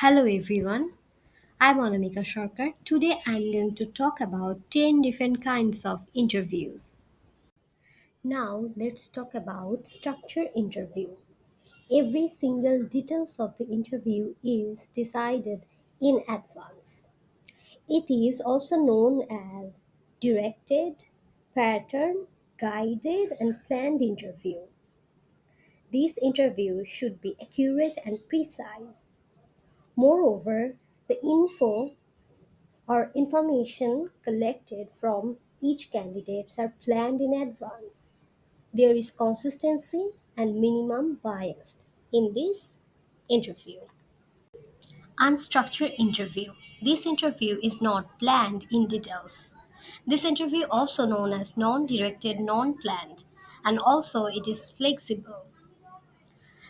Hello everyone, I'm Anamika Sharkar. Today I'm going to talk about 10 different kinds of interviews. Now let's talk about structure interview. Every single details of the interview is decided in advance. It is also known as directed, pattern, guided and planned interview. These interviews should be accurate and precise. Moreover, the info or information collected from each candidates are planned in advance. There is consistency and minimum bias in this interview. Unstructured interview. This interview is not planned in details. This interview also known as non-directed, non-planned, and also it is flexible.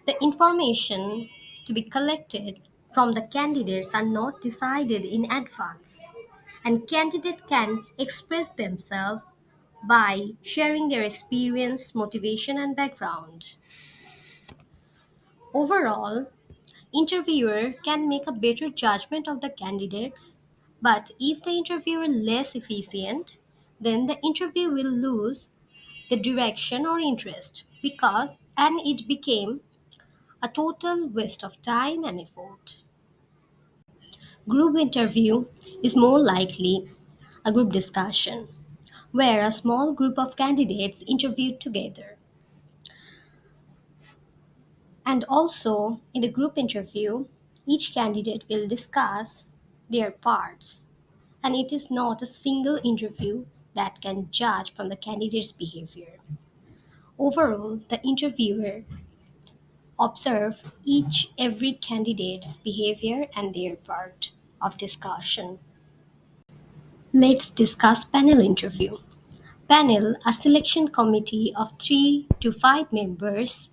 The information to be collected from the candidates are not decided in advance, and candidate can express themselves by sharing their experience, motivation, and background. Overall, interviewer can make a better judgment of the candidates, but if the interviewer is less efficient, then the interview will lose the direction or interest because and it became a total waste of time and effort. Group interview is more likely a group discussion where a small group of candidates interview together. And also, in the group interview, each candidate will discuss their parts, and it is not a single interview that can judge from the candidate's behavior. Overall, the interviewer observe each every candidate's behavior and their part of discussion. Let's discuss panel interview. Panel, a selection committee of 3 to 5 members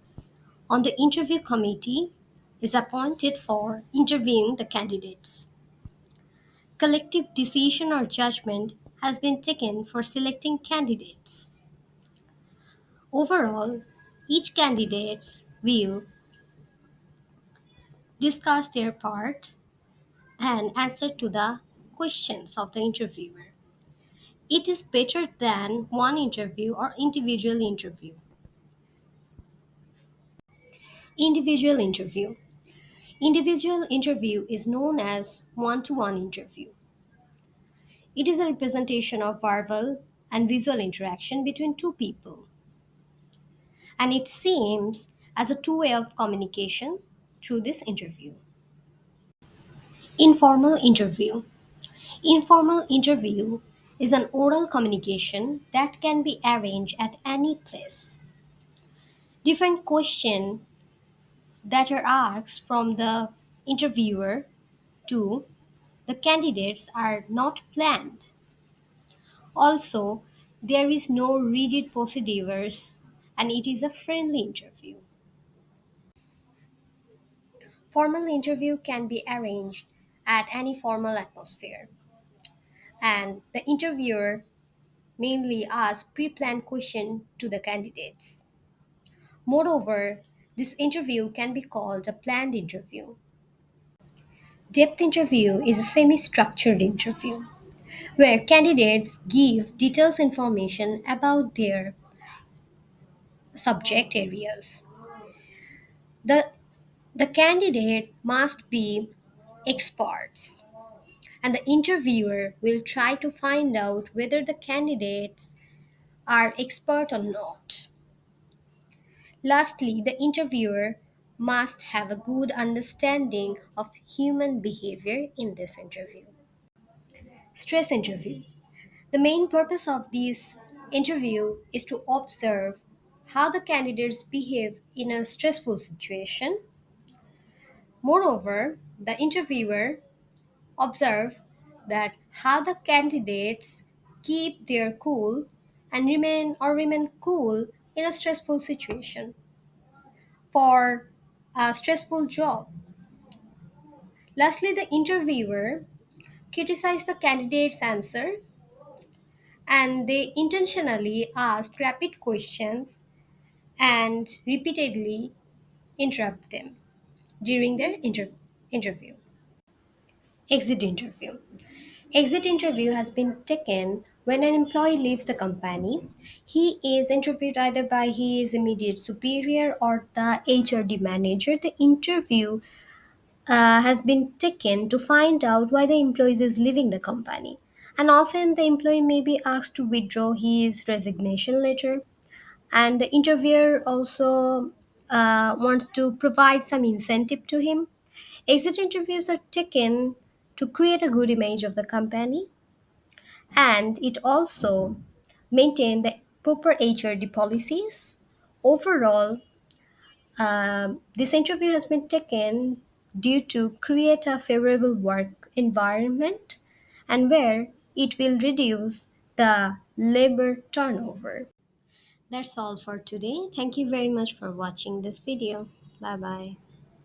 on the interview committee, is appointed for interviewing the candidates. Collective decision or judgment has been taken for selecting candidates. Overall, each candidate will discuss their part and answer to the questions of the interviewer. It is better than one interview or individual interview. Individual interview. Individual interview is known as one to one interview. It is a representation of verbal and visual interaction between two people, and it seems as a two-way of communication through this interview. Informal interview. Informal interview is an oral communication that can be arranged at any place. Different questions that are asked from the interviewer to the candidates are not planned. Also, there is no rigid procedures and it is a friendly interview. Formal interview can be arranged at any formal atmosphere, and the interviewer mainly asks pre-planned questions to the candidates. Moreover, this interview can be called a planned interview. Depth interview is a semi-structured interview where candidates give details information about their subject areas. The, the candidate must be experts, and the interviewer will try to find out whether the candidates are expert or not. Lastly, the interviewer must have a good understanding of human behavior in this interview. Stress interview. The main purpose of this interview is to observe how the candidates behave in a stressful situation. Moreover, the interviewer observe that how the candidates keep their cool and remain cool in a stressful situation for a stressful job. Lastly, the interviewer criticize the candidate's answer and they intentionally ask rapid questions and repeatedly interrupt them during their interview. Exit interview. Exit interview has been taken when an employee leaves the company. He is interviewed either by his immediate superior or the HRD manager. The interview has been taken to find out why the employee is leaving the company. And often the employee may be asked to withdraw his resignation letter, and the interviewer also wants to provide some incentive to him. Exit interviews are taken to create a good image of the company, and it also maintain the proper HRD policies. Overall, this interview has been taken due to create a favorable work environment and where it will reduce the labor turnover. That's all for today. Thank you very much for watching this video. Bye bye.